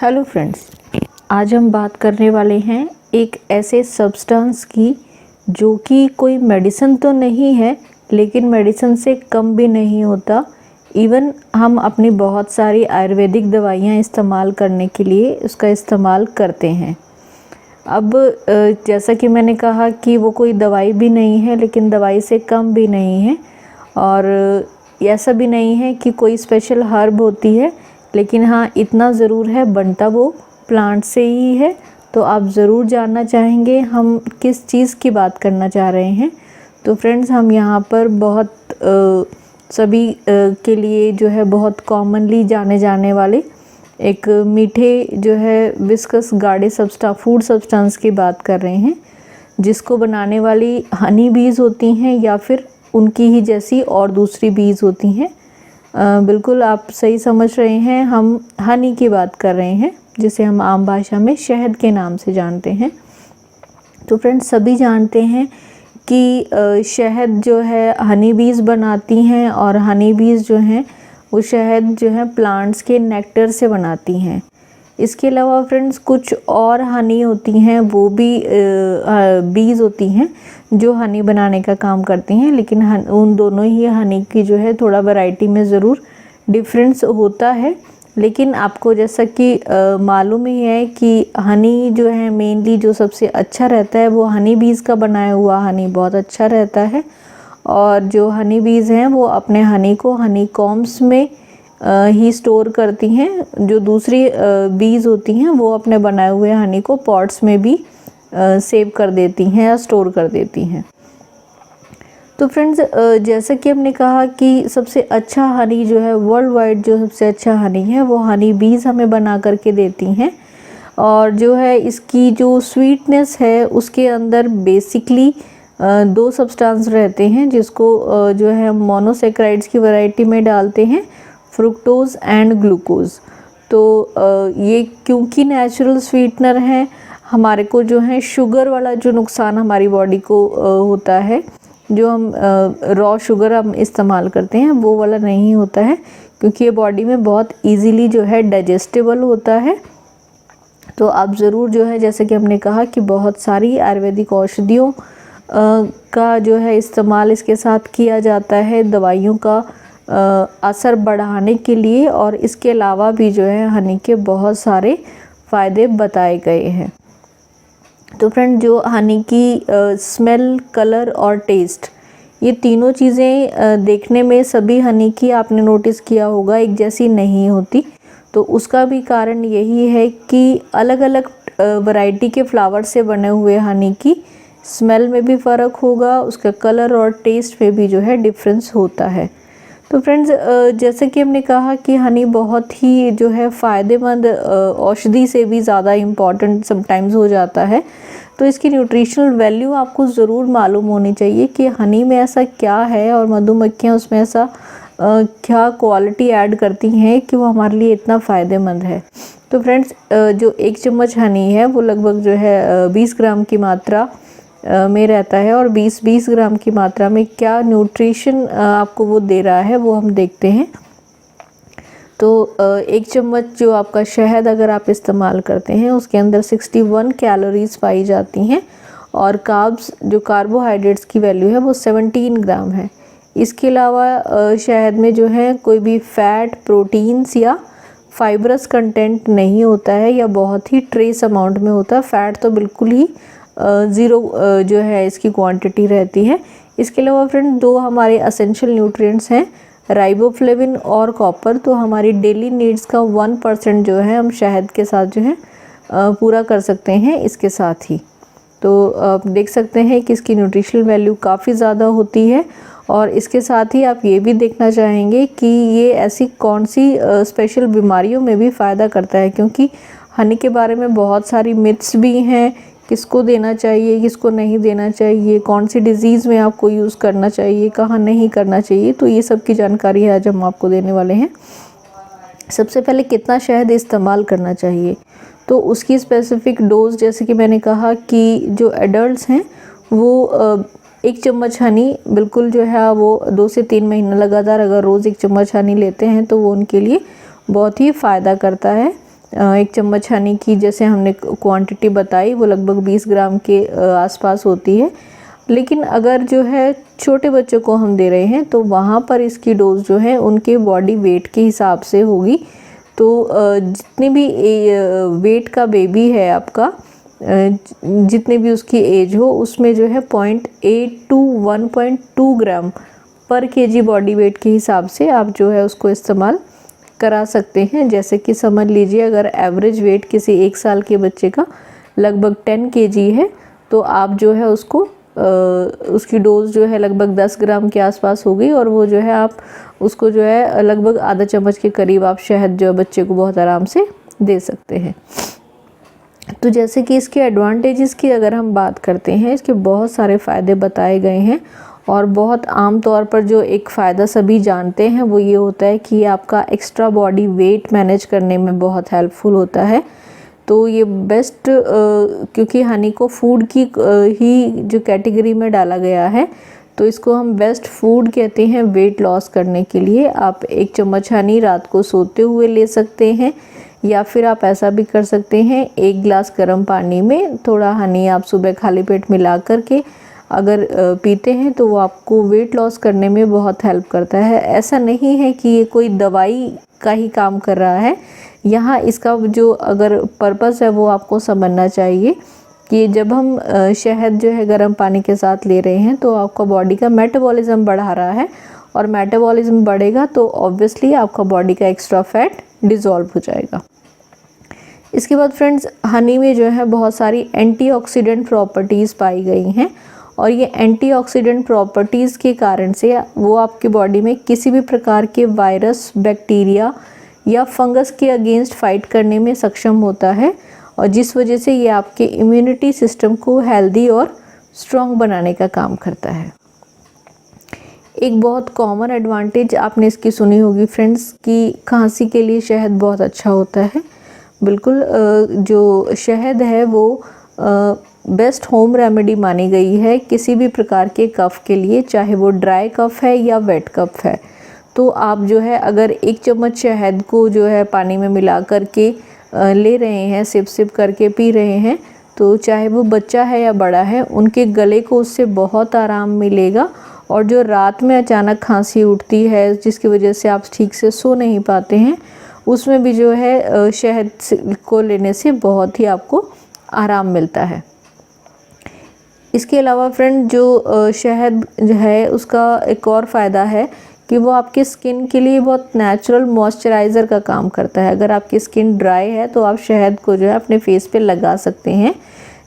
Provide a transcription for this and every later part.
Hello friends, आज हम बात करने वाले हैं एक ऐसे सब्सटेंस की जो कि कोई मेडिसिन तो नहीं है, लेकिन मेडिसिन से कम भी नहीं होता। इवन हम अपनी बहुत सारी आयुर्वेदिक दवाइयाँ इस्तेमाल करने के लिए उसका इस्तेमाल करते हैं। अब जैसा कि मैंने कहा कि वो कोई दवाई भी नहीं है, लेकिन दवाई से कम भी नहीं है, और ऐसा भी नहीं है कि कोई स्पेशल हर्ब होती है, लेकिन हाँ इतना ज़रूर है बनता वो प्लांट से ही है। तो आप ज़रूर जानना चाहेंगे हम किस चीज़ की बात करना चाह रहे हैं। तो फ्रेंड्स, हम यहाँ पर बहुत सभी के लिए जो है बहुत कॉमनली जाने जाने वाले एक मीठे जो है विस्कस गाढ़े फूड सब्सटेंस की बात कर रहे हैं, जिसको बनाने वाली हनी बीज होती हैं या फिर उनकी ही जैसी और दूसरी बीज होती हैं। बिल्कुल आप सही समझ रहे हैं, हम हनी की बात कर रहे हैं, जिसे हम आम भाषा में शहद के नाम से जानते हैं। तो फ्रेंड्स, सभी जानते हैं कि शहद जो है हनी बीज बनाती हैं, और हनी बीज जो हैं वो शहद जो है प्लांट्स के नेक्टर से बनाती हैं। इसके अलावा फ्रेंड्स कुछ और हनी होती हैं, वो भी बीज होती हैं जो हनी बनाने का काम करती हैं, लेकिन उन दोनों ही हनी की जो है थोड़ा वैरायटी में ज़रूर डिफरेंस होता है। लेकिन आपको जैसा कि मालूम ही है कि हनी जो है मेनली जो सबसे अच्छा रहता है वो हनी बीज का बनाया हुआ हनी बहुत अच्छा रहता है, और जो हनी बीज हैं वो अपने हनी को हनी कॉम्ब्स में ही स्टोर करती हैं। जो दूसरी बीज होती हैं वो अपने बनाए हुए हनी को पॉट्स में भी सेव कर देती हैं या स्टोर कर देती हैं। तो फ्रेंड्स, जैसा कि हमने कहा कि सबसे अच्छा हनी जो है वर्ल्ड वाइड जो सबसे अच्छा हनी है वो हनी बीज हमें बना करके देती हैं, और जो है इसकी जो स्वीटनेस है उसके अंदर बेसिकली दो सब्सटेंस रहते हैं, जिसको जो है मोनोसेक्राइड्स की वैरायटी में डालते हैं, फ्रुक्टोज एंड ग्लूकोज। तो ये क्योंकि नेचुरल स्वीटनर हैं, हमारे को जो है शुगर वाला जो नुकसान हमारी बॉडी को होता है, जो हम रॉ शुगर हम इस्तेमाल करते हैं वो वाला नहीं होता है, क्योंकि ये बॉडी में बहुत इजीली जो है डाइजेस्टेबल होता है। तो आप ज़रूर जो है, जैसे कि हमने कहा कि बहुत सारी आयुर्वेदिक औषधियों का जो है इस्तेमाल इसके साथ किया जाता है दवाइयों का असर बढ़ाने के लिए, और इसके अलावा भी जो है हनी के बहुत सारे फ़ायदे बताए गए हैं। तो फ्रेंड, जो हनी की स्मेल, कलर और टेस्ट, ये तीनों चीज़ें देखने में सभी हनी की आपने नोटिस किया होगा एक जैसी नहीं होती। तो उसका भी कारण यही है कि अलग अलग वैरायटी के फ्लावर से बने हुए हनी की स्मेल में भी फ़र्क होगा, उसका कलर और टेस्ट में भी जो है डिफरेंस होता है। तो फ्रेंड्स, जैसे कि हमने कहा कि हनी बहुत ही जो है फ़ायदेमंद औषधि से भी ज़्यादा इम्पॉर्टेंट समटाइम्स हो जाता है। तो इसकी न्यूट्रिशनल वैल्यू आपको ज़रूर मालूम होनी चाहिए कि हनी में ऐसा क्या है, और मधुमक्खियाँ उसमें ऐसा क्या क्वालिटी ऐड करती हैं कि वो हमारे लिए इतना फ़ायदेमंद है। तो फ्रेंड्स, जो एक चम्मच हनी है वो लगभग जो है 20 ग्राम की मात्रा में रहता है, और 20 ग्राम की मात्रा में क्या न्यूट्रिशन आपको वो दे रहा है वो हम देखते हैं। तो एक चम्मच जो आपका शहद अगर आप इस्तेमाल करते हैं उसके अंदर 61 कैलोरीज पाई जाती हैं, और कार्ब्स जो कार्बोहाइड्रेट्स की वैल्यू है वो 17 ग्राम है। इसके अलावा शहद में जो है कोई भी फैट, प्रोटीन्स या फाइब्रस कंटेंट नहीं होता है, या बहुत ही ट्रेस अमाउंट में होता है। फैट तो बिल्कुल ही ज़ीरो जो है इसकी क्वांटिटी रहती है। इसके अलावा फ्रेंड, दो हमारे एसेंशियल न्यूट्रिएंट्स हैं, राइबोफ्लेविन और कॉपर। तो हमारी डेली नीड्स का 1% जो है हम शहद के साथ जो है पूरा कर सकते हैं इसके साथ ही। तो आप देख सकते हैं कि इसकी न्यूट्रिशनल वैल्यू काफ़ी ज़्यादा होती है, और इसके साथ ही आप ये भी देखना चाहेंगे कि ये ऐसी कौन सी स्पेशल बीमारियों में भी फ़ायदा करता है, क्योंकि हनी के बारे में बहुत सारी मिथ्स भी हैं, किसको देना चाहिए, किसको नहीं देना चाहिए, कौन सी डिज़ीज़ में आपको यूज़ करना चाहिए, कहाँ नहीं करना चाहिए। तो ये सब की जानकारी आज हम आपको देने वाले हैं। सबसे पहले कितना शहद इस्तेमाल करना चाहिए, तो उसकी स्पेसिफिक डोज, जैसे कि मैंने कहा कि जो एडल्ट्स हैं वो एक चम्मच हनी बिल्कुल जो है वो 2 से 3 महीना लगातार अगर रोज़ एक चम्मच हनी लेते हैं तो वो उनके लिए बहुत ही फ़ायदा करता है। 1 चम्मच हनी की जैसे हमने क्वांटिटी बताई वो लगभग 20 ग्राम के आसपास होती है। लेकिन अगर जो है छोटे बच्चों को हम दे रहे हैं तो वहाँ पर इसकी डोज जो है उनके बॉडी वेट के हिसाब से होगी। तो जितने भी वेट का बेबी है आपका, जितने भी उसकी एज हो, उसमें जो है 0.8 टू 1.2 ग्राम पर केजी बॉडी वेट के हिसाब से आप जो है उसको इस्तेमाल करा सकते हैं। जैसे कि समझ लीजिए अगर एवरेज वेट किसी 1 साल के बच्चे का लगभग 10 केजी है तो आप जो है उसको उसकी डोज जो है लगभग 10 ग्राम के आसपास हो गई, और वो जो है आप उसको जो है लगभग आधा चम्मच के करीब आप शहद जो है बच्चे को बहुत आराम से दे सकते हैं। तो जैसे कि इसके एडवांटेजेस की अगर हम बात करते हैं, इसके बहुत सारे फ़ायदे बताए गए हैं, और बहुत आम तौर पर जो एक फ़ायदा सभी जानते हैं वो ये होता है कि आपका एक्स्ट्रा बॉडी वेट मैनेज करने में बहुत हेल्पफुल होता है। तो ये बेस्ट, क्योंकि हनी को फूड की ही जो कैटेगरी में डाला गया है तो इसको हम बेस्ट फूड कहते हैं वेट लॉस करने के लिए। आप 1 चम्मच हनी रात को सोते हुए ले सकते हैं, या फिर आप ऐसा भी कर सकते हैं 1 गिलास गर्म पानी में थोड़ा हनी आप सुबह खाली पेट मिला करके अगर पीते हैं तो वो आपको वेट लॉस करने में बहुत हेल्प करता है। ऐसा नहीं है कि ये कोई दवाई का ही काम कर रहा है, यहाँ इसका जो अगर पर्पस है वो आपको समझना चाहिए कि जब हम शहद जो है गर्म पानी के साथ ले रहे हैं तो आपका बॉडी का मेटाबॉलिज्म बढ़ा रहा है, और मेटाबॉलिज्म बढ़ेगा तो ऑब्वियसली आपका बॉडी का एक्स्ट्रा फैट डिज़ोल्व हो जाएगा। इसके बाद फ्रेंड्स, हनी में जो है बहुत सारी एंटीऑक्सीडेंट प्रॉपर्टीज़ पाई गई हैं, और ये एंटीऑक्सीडेंट प्रॉपर्टीज़ के कारण से वो आपकी बॉडी में किसी भी प्रकार के वायरस, बैक्टीरिया या फंगस के अगेंस्ट फाइट करने में सक्षम होता है, और जिस वजह से ये आपके इम्यूनिटी सिस्टम को हेल्दी और स्ट्रॉन्ग बनाने का काम करता है। एक बहुत कॉमन एडवांटेज आपने इसकी सुनी होगी फ्रेंड्स कि खांसी के लिए शहद बहुत अच्छा होता है। बिल्कुल, जो शहद है वो बेस्ट होम रेमेडी मानी गई है किसी भी प्रकार के कफ के लिए, चाहे वो ड्राई कफ है या वेट कफ है। तो आप जो है अगर 1 चम्मच शहद को जो है पानी में मिला करके ले रहे हैं, सिप सिप करके पी रहे हैं, तो चाहे वो बच्चा है या बड़ा है, उनके गले को उससे बहुत आराम मिलेगा। और जो रात में अचानक खांसी उठती है जिसकी वजह से आप ठीक से सो नहीं पाते हैं, उसमें भी जो है शहद को लेने से बहुत ही आपको आराम मिलता है। इसके अलावा फ्रेंड, जो शहद जो है उसका एक और फ़ायदा है कि वो आपके स्किन के लिए बहुत नेचुरल मॉइस्चराइज़र का काम करता है। अगर आपकी स्किन ड्राई है तो आप शहद को जो है अपने फेस पे लगा सकते हैं,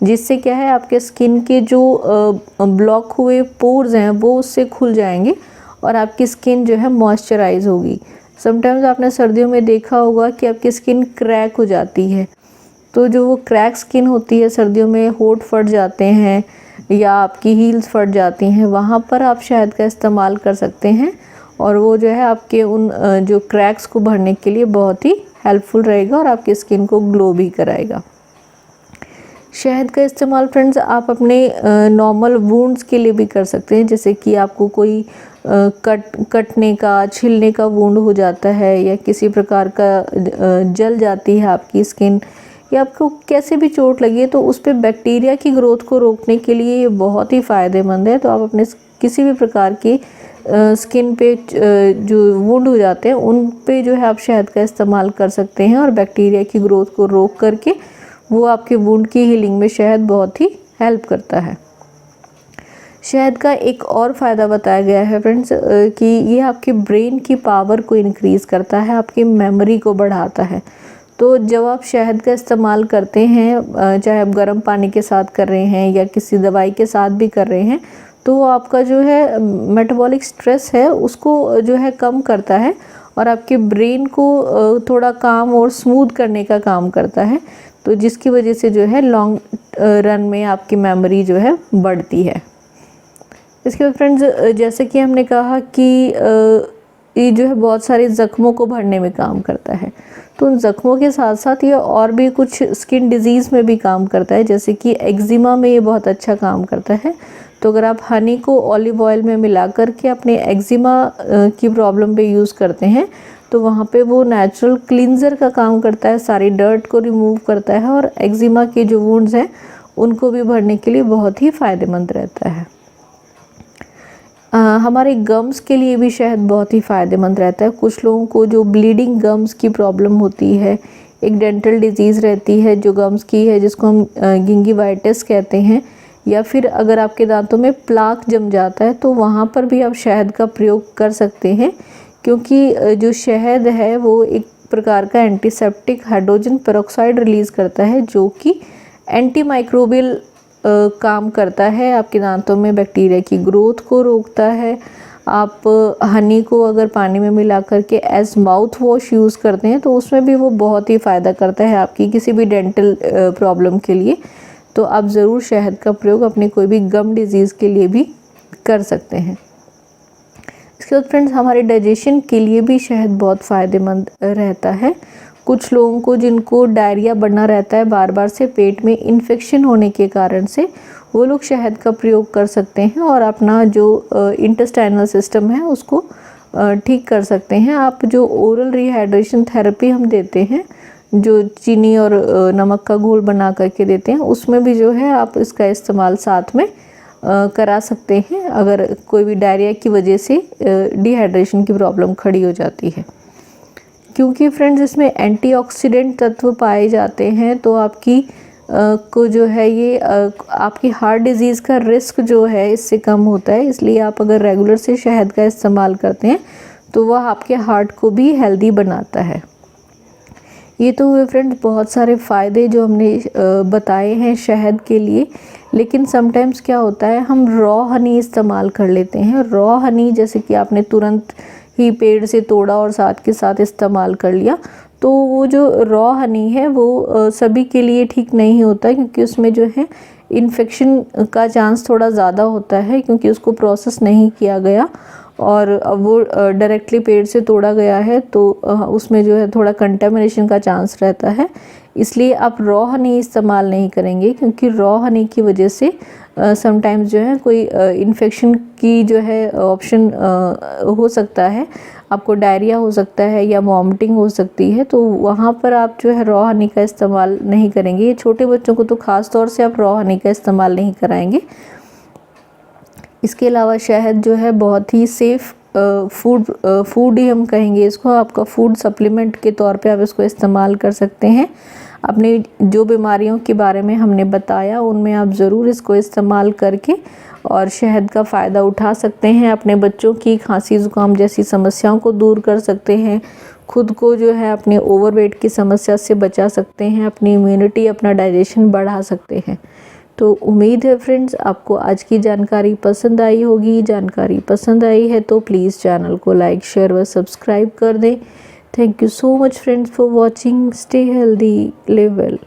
जिससे क्या है आपके स्किन के जो ब्लॉक हुए पोर्स हैं वो उससे खुल जाएंगे और आपकी स्किन जो है मॉइस्चराइज होगी। समटाइम्स आपने सर्दियों में देखा होगा कि आपकी स्किन क्रैक हो जाती है, तो जो वो क्रैक स्किन होती है सर्दियों में, होंठ फट जाते हैं या आपकी हील्स फट जाती हैं, वहाँ पर आप शहद का इस्तेमाल कर सकते हैं, और वो जो है आपके उन जो क्रैक्स को भरने के लिए बहुत ही हेल्पफुल रहेगा और आपकी स्किन को ग्लो भी कराएगा। शहद का इस्तेमाल फ्रेंड्स आप अपने नॉर्मल वुंड्स के लिए भी कर सकते हैं, जैसे कि आपको कोई कटने का, छिलने का वुंड हो जाता है, या किसी प्रकार का जल जाती है आपकी स्किन, या आपको कैसे भी चोट लगी है, तो उस पर बैक्टीरिया की ग्रोथ को रोकने के लिए ये बहुत ही फ़ायदेमंद है। तो आप अपने किसी भी प्रकार की स्किन पे जो वुंड हो जाते हैं उन पे जो है आप शहद का इस्तेमाल कर सकते हैं, और बैक्टीरिया की ग्रोथ को रोक करके वो आपके वुंड की हीलिंग में शहद बहुत ही हेल्प करता है। शहद का एक और फ़ायदा बताया गया है फ्रेंड्स कि ये आपके ब्रेन की पावर को इंक्रीज़ करता है, आपकी मेमोरी को बढ़ाता है। तो जब आप शहद का इस्तेमाल करते हैं, चाहे आप गर्म पानी के साथ कर रहे हैं या किसी दवाई के साथ भी कर रहे हैं, तो आपका जो है मेटाबॉलिक स्ट्रेस है उसको जो है कम करता है, और आपके ब्रेन को थोड़ा काम और स्मूथ करने का काम करता है, तो जिसकी वजह से जो है लॉन्ग रन में आपकी मेमोरी जो है बढ़ती है। इसके बाद फ्रेंड्स, जैसे कि हमने कहा कि ये जो है बहुत सारे ज़ख्मों को भरने में काम करता है, तो उन ज़ख्मों के साथ साथ ये और भी कुछ स्किन डिजीज़ में भी काम करता है, जैसे कि एक्जिमा में ये बहुत अच्छा काम करता है। तो अगर आप हनी को ऑलिव ऑयल में मिला करके अपने एक्जिमा की प्रॉब्लम पे यूज़ करते हैं तो वहाँ पे वो नेचुरल क्लींजर का काम करता है, सारी डर्ट को रिमूव करता है और एक्जिमा के जो वुंड्स हैं उनको भी भरने के लिए बहुत ही फ़ायदेमंद रहता है। हमारे गम्स के लिए भी शहद बहुत ही फ़ायदेमंद रहता है। कुछ लोगों को जो ब्लीडिंग गम्स की प्रॉब्लम होती है, एक डेंटल डिजीज़ रहती है जो गम्स की है, जिसको हम गिंगिवाइटिस कहते हैं, या फिर अगर आपके दांतों में प्लाक जम जाता है तो वहाँ पर भी आप शहद का प्रयोग कर सकते हैं, क्योंकि जो शहद है वो एक प्रकार का एंटीसेप्टिक हाइड्रोजन पेरोक्साइड रिलीज़ करता है जो कि एंटी माइक्रोबियल काम करता है, आपके दांतों में बैक्टीरिया की ग्रोथ को रोकता है। आप हनी को अगर पानी में मिला करके एज माउथ वॉश यूज़ करते हैं तो उसमें भी वो बहुत ही फ़ायदा करता है आपकी किसी भी डेंटल प्रॉब्लम के लिए। तो आप ज़रूर शहद का प्रयोग अपने कोई भी गम डिजीज़ के लिए भी कर सकते हैं। इसके बाद फ्रेंड्स, हमारे डाइजेशन के लिए भी शहद बहुत फ़ायदेमंद रहता है। कुछ लोगों को जिनको डायरिया बना रहता है बार बार से, पेट में इन्फेक्शन होने के कारण से, वो लोग शहद का प्रयोग कर सकते हैं और अपना जो इंटेस्टाइनल सिस्टम है उसको ठीक कर सकते हैं। आप जो ओरल रिहाइड्रेशन थेरेपी हम देते हैं, जो चीनी और नमक का घोल बना करके देते हैं, उसमें भी जो है आप इसका इस्तेमाल साथ में करा सकते हैं अगर कोई भी डायरिया की वजह से डिहाइड्रेशन की प्रॉब्लम खड़ी हो जाती है। क्योंकि फ्रेंड्स इसमें एंटीऑक्सीडेंट तत्व पाए जाते हैं तो आपकी को जो है ये आपकी हार्ट डिजीज़ का रिस्क जो है इससे कम होता है। इसलिए आप अगर रेगुलर से शहद का इस्तेमाल करते हैं तो वह आपके हार्ट को भी हेल्दी बनाता है। ये तो हुए फ्रेंड्स बहुत सारे फ़ायदे जो हमने बताए हैं शहद के लिए। लेकिन समटाइम्स क्या होता है, हम रॉ हनी इस्तेमाल कर लेते हैं। रॉ हनी जैसे कि आपने तुरंत ही पेड़ से तोड़ा और साथ के साथ इस्तेमाल कर लिया, तो वो जो रॉ हनी है वो सभी के लिए ठीक नहीं होता, क्योंकि उसमें जो है इन्फेक्शन का चांस थोड़ा ज़्यादा होता है, क्योंकि उसको प्रोसेस नहीं किया गया और वो डायरेक्टली पेड़ से तोड़ा गया है, तो उसमें जो है थोड़ा कंटेमिनेशन का चांस रहता है। इसलिए आप रॉ हनी इस्तेमाल नहीं करेंगे, क्योंकि रॉ हनी की वजह से समटाइम्स जो है कोई इन्फेक्शन की जो है ऑप्शन हो सकता है, आपको डायरिया हो सकता है या वॉमिटिंग हो सकती है, तो वहाँ पर आप जो है रॉ हनी का इस्तेमाल नहीं करेंगे। छोटे बच्चों को तो ख़ास तौर से आप रॉ हनी का इस्तेमाल नहीं कराएंगे। इसके अलावा शहद जो है बहुत ही सेफ़ फूड ही हम कहेंगे इसको, आपका फूड सप्लीमेंट के तौर पे आप इसको इस्तेमाल कर सकते हैं। अपने जो बीमारियों के बारे में हमने बताया उनमें आप ज़रूर इसको इस्तेमाल करके और शहद का फ़ायदा उठा सकते हैं। अपने बच्चों की खांसी ज़ुकाम जैसी समस्याओं को दूर कर सकते हैं, खुद को जो है अपने ओवरवेट की समस्या से बचा सकते हैं, अपनी इम्यूनिटी, अपना डाइजेशन बढ़ा सकते हैं। तो उम्मीद है फ्रेंड्स आपको आज की जानकारी पसंद आई होगी। जानकारी पसंद आई है तो प्लीज़ चैनल को लाइक, शेयर व सब्सक्राइब कर दें। Thank you so much friends for watching. Stay healthy, live well.